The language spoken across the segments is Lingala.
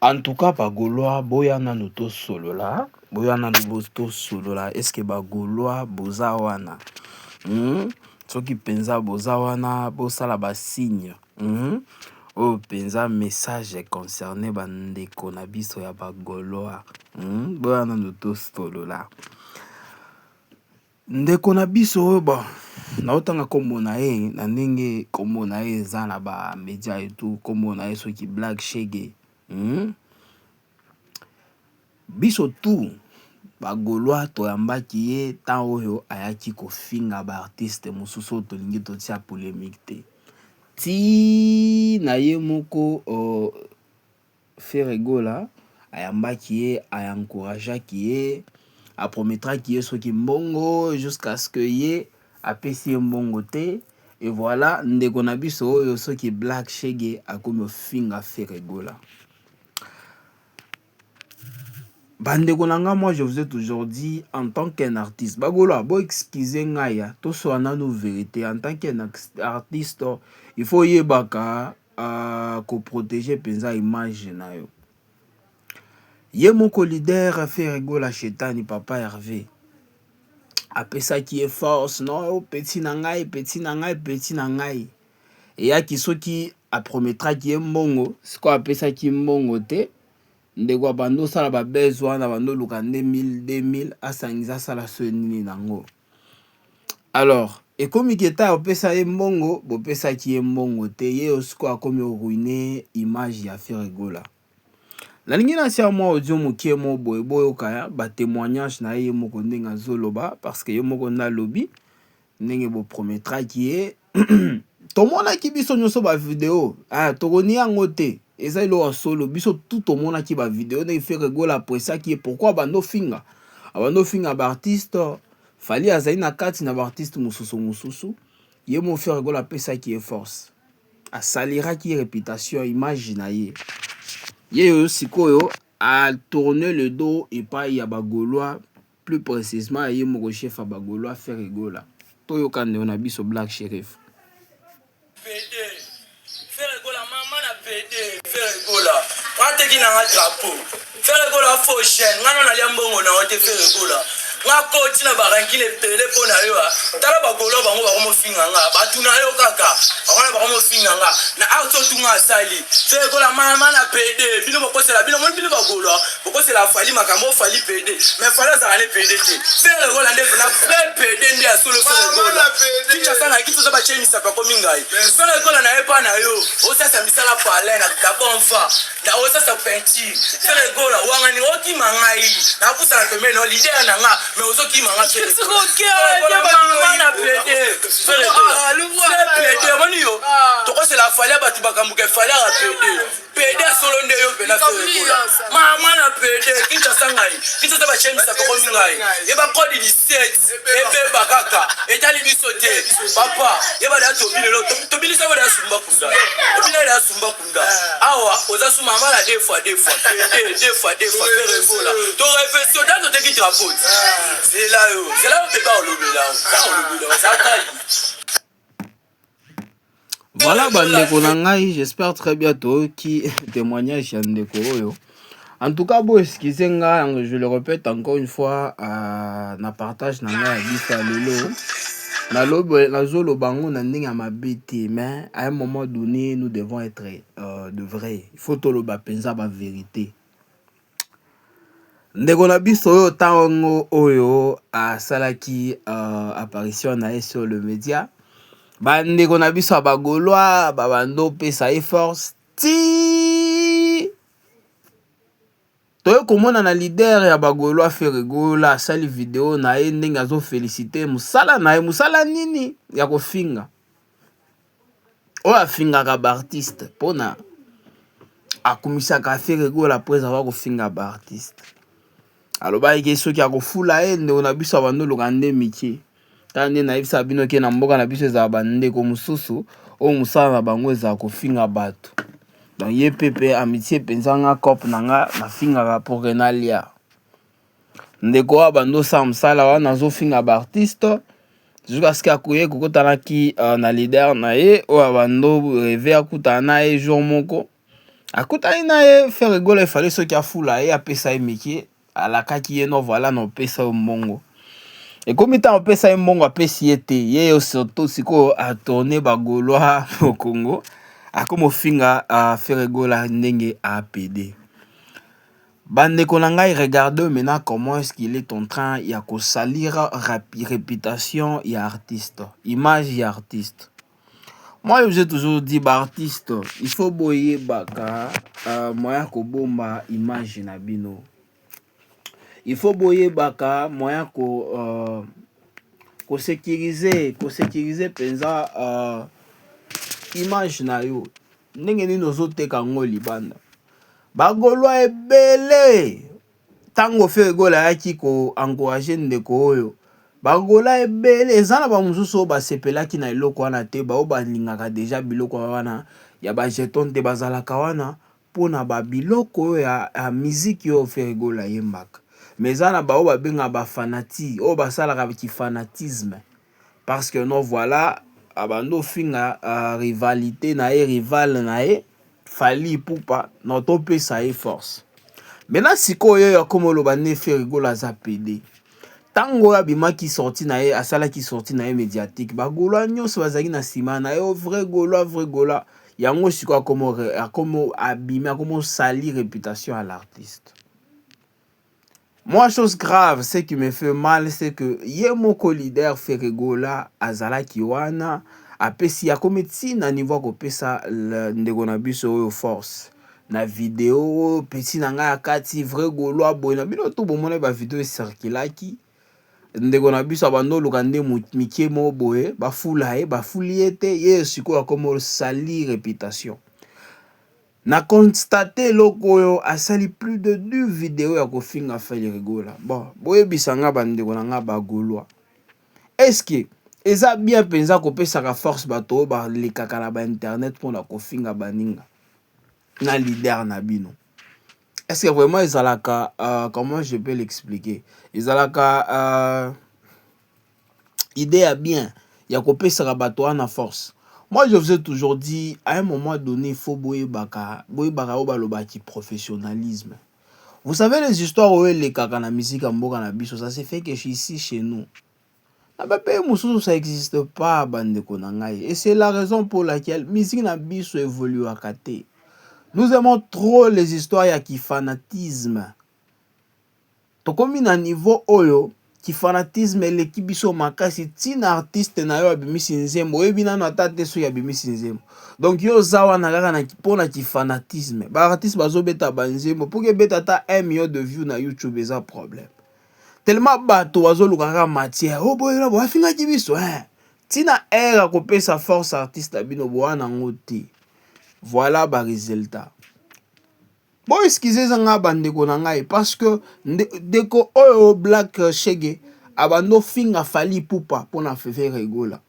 En tout cas, Bagolois, boyana no to solo là. Boyana no to solo là. Est-ce que Bagolois boza wana? Soki penza boza wana, bosala ba signe. Oh, penza message concerné bandeko na biso ya Bagolois. Boyana no to solo là. Ndeko na biso oyo ba naotanga kombo na ye na ndenge kombo na ye eza na ba media etu kombo na ye soki Black Shege. Biso tu Bagolois toyambaki ye tan oyo ayaki kofinga ba artiste mosusu tolingi totia polémique te. Ti na ye moko Ferregola ayambaki ye ayencourageaki ye apromettraki ye soki mbongo jusqu'à ce que ye apesi ye mbongo te. Et voilà, ndeko na biso oyo soki Black Shege akomi ofinga Ferregola. Bandeko nanga, moi je vous ai toujours dit en tant qu'un artiste, Bagolois, bo excusez ngaya, to so anano vérité en tant qu'un artiste, il faut yebaka ko protéger penza image na yo. Ye moko leader Ferregola Chetani papa Hervé. Apesa qui est force, non, petit nangai, petit nangai, petit nangai. Et ya ki soki a promettra qui est mbongo, ce qu'on apesa qui mbongo te. Ndeko bando sala ba besoin na bando luka 2000 asangiza sala sonini nango. Alors, et comme keta opesa ye mbongo, bo pesa ki ye mbongo te, ye osko akomi ruiner image ya Ferregola. La lingi na sia moi audio mokie mo boy boy kaya ba témoignage na ye moko ndenga zoloba parce que ye moko na lobby ndenge bo promettra ki ye to mona ki biso nyoso ba vidéo tokoni yango te. Et ça il a solo biso tout au monde qui va vidéo ne Ferregola après ça qui est pourquoi bando finga ba artiste fali azali na kati na ba artiste mususu ye mo Ferregola après ça qui est force a salira qui réputation image na ye sikoyo a tourner le dos et pas ya Bagolois plus précisément ye mo chef a Bagolois Ferregola toyo kande on a biso Black Sheriff Ferregola, quand tu as un drapeau, Ferregola faut chaîne, on a l'ambon, on a été Ferregola. Nga koti na baranki le tele po na yo tala Bagolois bango ba mo finga nga batuna yo kaka akona ba mo finga nga na auto tunga sali Ferregola mama na PD bino bokosela bino mon bino Bagolois bokosela fali makambo fali PD mais fali za ale PD te Ferregola nde na PD ndi ya solo Ferregola kicha sana kitu za ba chemi sa pa komingai Ferregola na epa na yo o sasa misala pale na kabonfa na o sasa penti Ferregola wangani oki mangai na kusala pemeno leader na nga mais aux autres qui m'ont racheté. C'est ok, c'est la falia batibakambuke falia à PD solo ndeyo pena Ferregola. Maman na PD kincha sangai. Kincha ba chemi sa ko mingai. E ba code 17 e be bakaka. E tali bisote. Papa, e ba da tobile lo. Tobile sa ba da sumba kunda. Tobile da sumba kunda. Awa, oza suma mala deux fois. Deux fois Ferregola. To réflexion dans notre qui drapeau. C'est là où on peut pas voilà bandeko na ngai, j'espère très bientôt qui témoignage ya ndeko oyo. En tout cas, bo excusez nga, je le répète encore une fois na partage na nga bisa lelo. Na zolo bango na ndenge ya mabete mais à un moment donné nous devons être de vrai. Il faut to lo ba penza ba vérité. Ndeko na biso oyo tango oyo asalaki apparition na sur le média bandeko na biso Bagolois babando pesa e force ti toyo komona na leader ya Bagolois Ferregola asali vidéo na ye ndenge azo féliciter musala na ye musala nini ya kofinga oyo afingaka ba artiste pona akumisaka Ferregola après avoir kofinga ba artiste. Alors bah il ceux qui a refula ende on a biso abando lokande miki tande na ibisa bino ke na mboka na biso za bande ko mususu o musala na bango za ko finga bato donc ye pepe amitié penzanga cop nanga na finga pour Renalia ndeko abando sa musala wana zo finga ba artiste jusqu'à ce qu'akoye kokotana ki na leader na ye o abando rêver akutana e jour moko akutani na ye Ferregola efale soki afula ye apesa ye meke alakaki ye no voilà na opesa yo mbongo ekomi ntango opesa ye mbongo apesi ye te ye yo surtout sikoyo atourne bagaulois au Congo akomi ofinga Ferregola ndenge apd bandeko na ngai regarde maintenant comment est-ce qu'il est en train ya kosalir réputation ya artiste image ya artiste. Moi, j'ai toujours dit, bah, artiste, il faut boyer baka, moyen ko bomba image na bino. Il faut boyer baka, moyen ko sécuriser penza image na yo. Ndenge ni nozo teka ngo libanda. Bagolwa ebele. Tango Ferregola yaki ko encourager ndeko oyo. Bagola ebele ezana ba mususu basepelaki na eloko wana te ba balingaka deja biloko wana ya ba jeton te bazalaka wana pona ba biloko ya musique yo Ferregola yembaka mais ezana ba benga ba fanati o basalaka ki fanatisme parce que non voilà abando finga rivalité na e rival na e Fally Ipupa no to pesa e force maintenant sikoyo ya komolo ba ne Ferregola za PD tango abimaki sorti na ye asalaki sorti na ye médiatique bagolwa nyonso bazaki na nsima na ye vrai gola yango siko akomo abimi akomo sali réputation à l'artiste. Moi chose grave ce qui me fait mal c'est que ye moko leader Ferregola azalaki wana apesi akomi ntina niveau akopesa ndeko na biso oyo force na video petit na ngai akati vrai gaulois boye na bino to bomona ba video esirkulaki ndeko na biso abando luka nde mike mo boye bafula ye bafuli ye te ye sikoyo akomi sali réputation na constate eloko oyo asali plus de 2 vidéos ya kofinga Ferregola bon boyebisa nga bandeko na nga bagaulois est-ce que eza bien mpenza kopesaka force bato oyo balekaka na bainternet mpona kofinga baninga na leader na bino? Est-ce que vraiment ezalaka comment je peux l'expliquer ezalaka idée ya bien ya kopesaka bato wana force? Moi je vous ai toujours dit à un moment donné il faut boyebaka o balobaki professionnalisme. Vous savez les histoires où les kaka na musique en mboka na biso ça se fait que ici chez nous na ba pays mususu ça existe pas bandeko na ngai et c'est la raison pour laquelle musique na biso évolue à kate. Nous aimons trop les histoires ya ki fanatisme. Tokomi na niveau oyo ki fanatisme eleki biso makasi tina artiste na yo abimisi nzembo oyebi nano ata te so abimisi nzembo. Donc yo zawa na kaka na pona ki fanatisme. Ba artiste bazobeta banzembo pour que beta ta 1 million de views na YouTube eza problème. Tellement bato bazoluka kaka matière. Oh boy na bo afinga ki biso tina era kopesa force artiste abino boana ngote. Voilà ba résultat. Bon, excusez nga bandeko na ngai parce que deko oyo Black Shege abando finga Fally Ipupa pona Ferregola.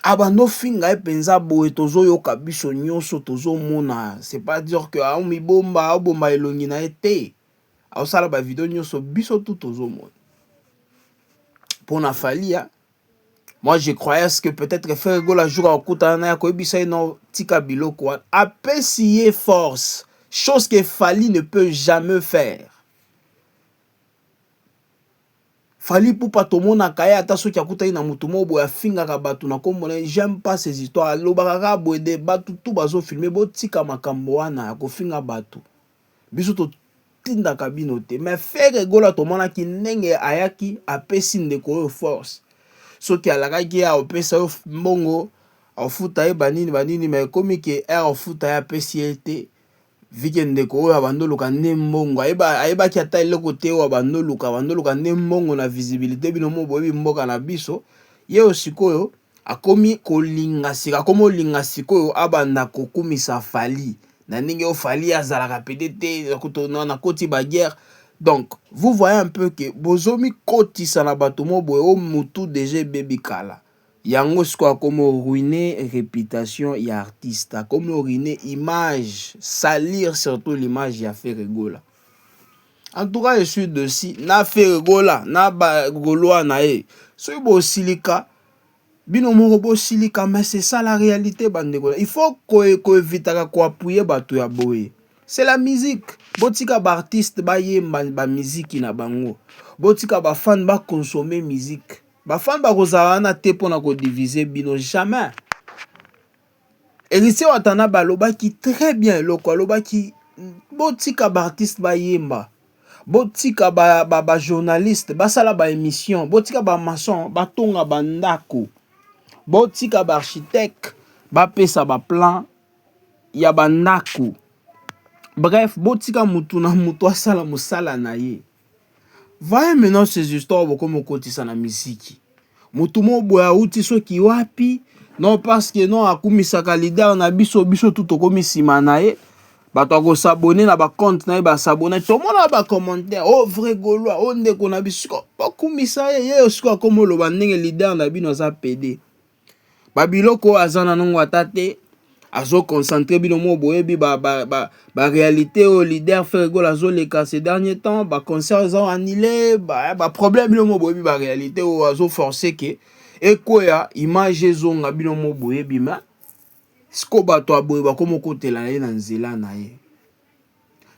Abando finga penza boye tozo yoka biso nyonso tozo mona. C'est pas dire que mi bomba elongi na ete. Au sala ba video nyonso biso tout tozo mona. Pona Fally moi je croyais que peut-être Ferregola jour à Koutana koebisa no tika biloko apesiye force chose que Fally ne peut jamais faire. Fally Ipupa tomona kaya ata soki akutani na mutu mo boya finga ka batu na komona j'aime pas ces histoires lobaka boye de batu tout bazo filmer bo tika makambo wana ko finga batu biso to tinda kabino te mais Ferregola tomona ki ndenge ayaki apesi ndeko force soki alakaki ya opesa mbongo ofuta ye banini mais komi ke ofuta ya pesi ete vike ndeko oyo abandoluka nde mbongo ayebaki ata eloko te oyo abandoluka nde mbongo na visibilité bino mo boyebi mboka na biso ye osikoyo akomi kolinga sikoyo abanda kokumisa Fally na ndenge o Fally azalaka peut-être na koti ba guerre. Donc, vous voyez un peu que bozomi kotisa na bato mo boye o mutu déjà baby kala. Yango siko comme ruiner réputation ya artiste, comme ruiner image, salir surtout l'image ya Ferregola. En tout cas, je suis dessus na Ferregola, na ba goloa na e. So bo silika bino moko bosilika, mais c'est ça la réalité bandeko. Il faut koevitaka koappuyer bato ya boye. C'est la musique. Botika ba artiste ba yemba ba musique na bango. Botika ba fan ba consommer musique. Ba fan ba kozala na te pona ko diviser bino jamais. Elise Watana balobaki très bien loko alobaki botika ba artiste ba yemba. Botika ba journaliste basala ba émission, botika ba maçon batonga bandako. Botika ba architecte bapesa ba plan ya bandako. Bref, botika mutu na mutu asala musala na ye. Voyez maintenant ces histoires comme kotisa na misiki. Mutu mo boya uti soki wapi, non parce que non akumisaka leader na biso tout okomi sima na ye. Bato ako s'abonner na ba compte na ye ba s'abonner. Tout le monde ba commentaire, oh vrai Gaulois, oh ndeko na biso. Bakumisa ye osiko akomo loba ndenge leader na bino za PD. Babiloko azana nongo atate. Azo concentré bino mo boyebi ba réalité au leader Ferrego la zo les cas ces derniers temps ba concert ont annulé ba problème bino mo boyebi ba réalité au azo forcé que ekoya image zonga bino mo boyebi ma sko bato aboye ba komo kotela ye na nzela na ye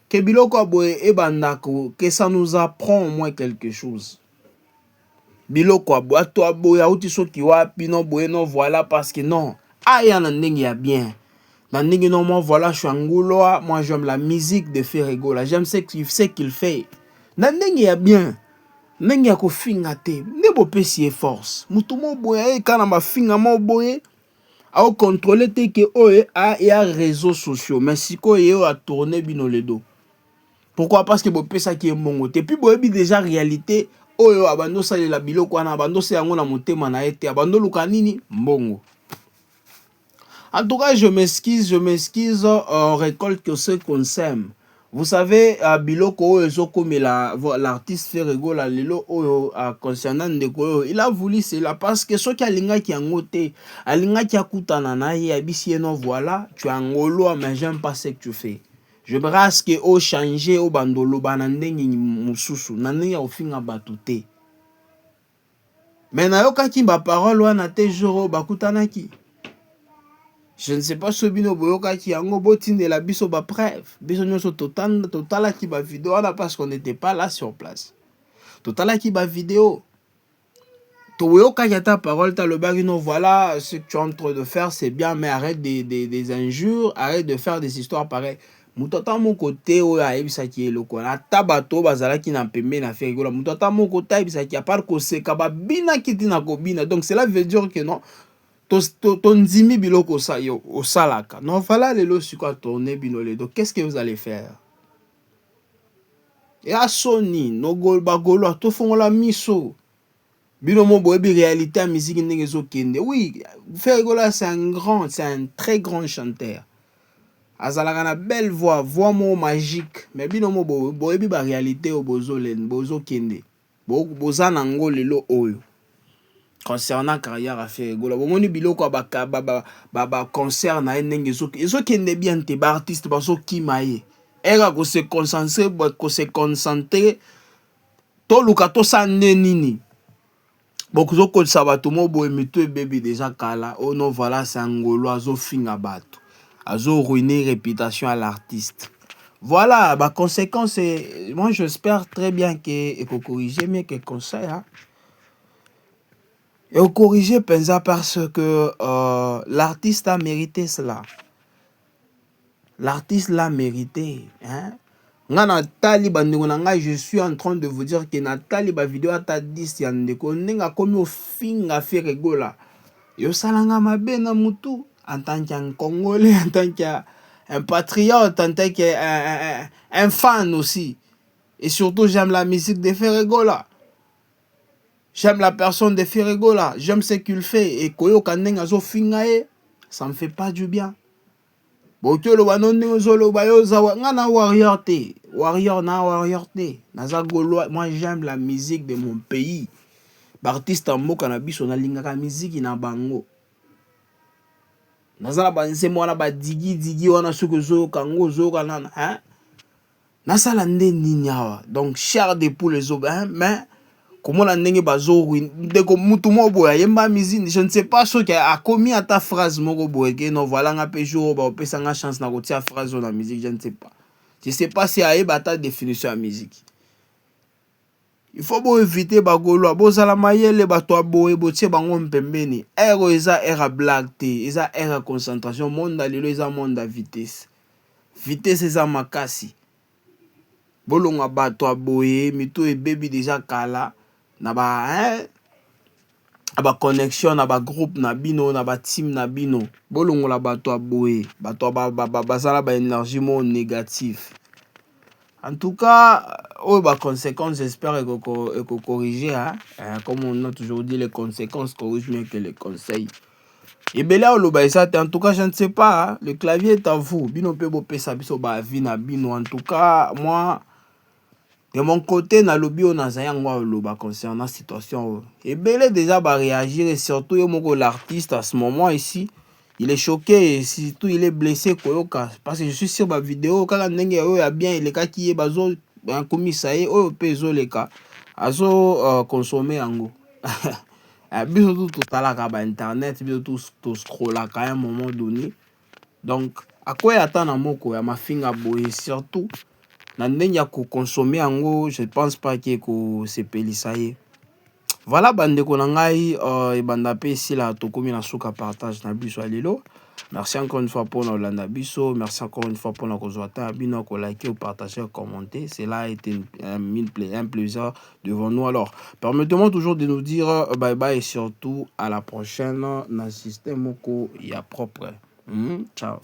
ke biloko aboye e bandako que ça nous apprend au moins quelque chose. Biloko aboye to aboye auti soki wapi no boye no voilà parce que non aya na ndenge ya bien. Non, voilà, je suis angoulois. Moi, j'aime la musique de Ferrego. J'aime ce qu'il fait. Nandenge ya bien. Nandenge ya ko finga te. Ne bo pesi force. Mutumo boye kana ma finga mo boye. A contrôler te que oye a réseaux sociaux. Mais si ko yo a tourner bino le dos. Pourquoi? Parce que bo pesa ki mbongo te. Puis boye bi déjà réalité oyo abando sa la biloko wana abando se yango na motema na ete abando luka nini mbongo. En tout cas, je m'excuse, on récolte que ce qu'on sème. Vous savez, Biloko, comme l'artiste Ferrego, concernant Ndeko, il a voulu cela parce que ce qui a linga qui a ngoté, a linga qui a koutanana, y a bissi non voilà, tu es angolo, mais j'aime pas ce que tu fais. Je me rase que au changer au bandolo, banandeng mususu, nandeng au fin à batouté. Mais na yo kaki ba parole wana te joro bakutanaki. Je ne sais pas ce bino boyoka qui a de la biso ba preuve. Biso nyoso total qui ba vidéo là parce qu'on n'était pas là sur place. Total qui ba vidéo. To boyoka qui a ta parole ta le bagino voilà ce que tu es en train de faire c'est bien mais arrête des injures, arrête de faire des histoires pareilles. Mutata mon côté o ya ebisa ki eloko na tabato bazala ki na pembe na faire gola mutata mon côté ebisa ki a part ko se ka ba bina kiti na ko bina donc cela veut dire que non ton zimi biloko sa yo au salaka. Non voilà les lots sur quoi tourner bino les donc qu'est-ce que vous allez faire? Et à Sony no gol bagolo to fongola miso. Bino mo boyebi réalité à musique ndenge zo kende. Oui, Fergola c'est un très grand chanteur. Azalaka na belle voix mo magique. Mais bino mo boyebi ba réalité au bozolen bozo kende. Bozana ngo lelo oyo. Concernant carrière à Ferrego, bomoni biloko ba concert na ndenge zo kende bien te ba artiste ba so kimaye. Era ko se concentrer to luka to sande nini. Beaucoup zo ko sabato mo boy mito bébé déjà kala. Oh non voilà c'est angolo azo finga bato. Azo ruiner réputation à l'artiste. Voilà, bah conséquence moi j'espère très bien que ko corriger mieux que conseil hein. Et au corriger pensa parce que l'artiste a mérité cela. L'artiste l'a mérité. Hein? Je suis en train de vous dire que Nathalie ba vidéo ata 10 yandeko nenga komi au finga Ferrego là. Yo salanga mabe na mutu en tant qu'un Congolais, en tant qu'un patriote, en tant qu'un fan aussi. Et surtout j'aime la musique de Ferrego là. J'aime la personne de Ferrego là. J'aime ce qu'il fait. Et Koyo Kandenga zo fingae, ça me fait pas du bien. Bokyo lo banone zolo bayo zawa ngana warrior te. Warrior te. Naza Gaulois, moi j'aime la musique de mon pays. L'artiste en mot cannabis on a lingaka musique na bango. Naza la banse mwana ba digi wana suko zo kango zo kanana hein. Nasa la nde ninyawa. Donc cher de pour les autres hein mais Comment la ndenge bazo ndeko mutu mo boya yemba musique, je ne sais pas ce qui a commis à ta phrase moko boye que non voilà nga pe jour ba opesa nga chance na kotia phrase na musique, je ne sais pas. Je sais pas si aye ta définition à musique. Il faut bon éviter bagolo bozala mayele bato aboye botie bango mpembeni. Ero eza era blague te, eza era concentration, monde lelo eza monde à vitesse. Vitesse eza makasi. Bolonga bato aboye mito e baby déjà kala na ba connexion na ba groupe na bino na ba team na bino. Bolongo la bato aboye, bato bazala ba énergie mo négatif. En tout cas, conséquences, j'espère que corriger. Hein? Comme on a toujours dit, les conséquences corrigent mieux que les conseils. Et bien là, en tout cas, je ne sais pas. Hein? Le clavier est à vous. Bino pe bo pesa biso ba vie na bino. En tout cas, moi, de mon côté, na lobby on a zayangwa loba concernant la situation. Et bien là, déjà, bah réagir et surtout, l'artiste à ce moment ici. Il est choqué et surtout il est blessé koyoka parce que je suis sur ma vidéo quand ndenge a bien les cas qui est bazo un commissaire o peso les cas azo consommer ango biso tout tala ka ba internet biso tout scroll à un moment donné donc à quoi attendre moko ya mafinga boye surtout na ndenge ya ko consommer ango je pense pas que ko sepelisa ye. Voilà, bande konangai et banda pe ici la tokomi na suka partage na biso alelo. Merci encore une fois pour Nolanda Biso. Merci encore une fois pour la Kozwata. Bino ko liker, partager, commenter. Cela a été un plaisir devant nous. Alors, permettez-moi toujours de nous dire bye bye et surtout à la prochaine. Dans le système Moko, il y a propre. Ciao.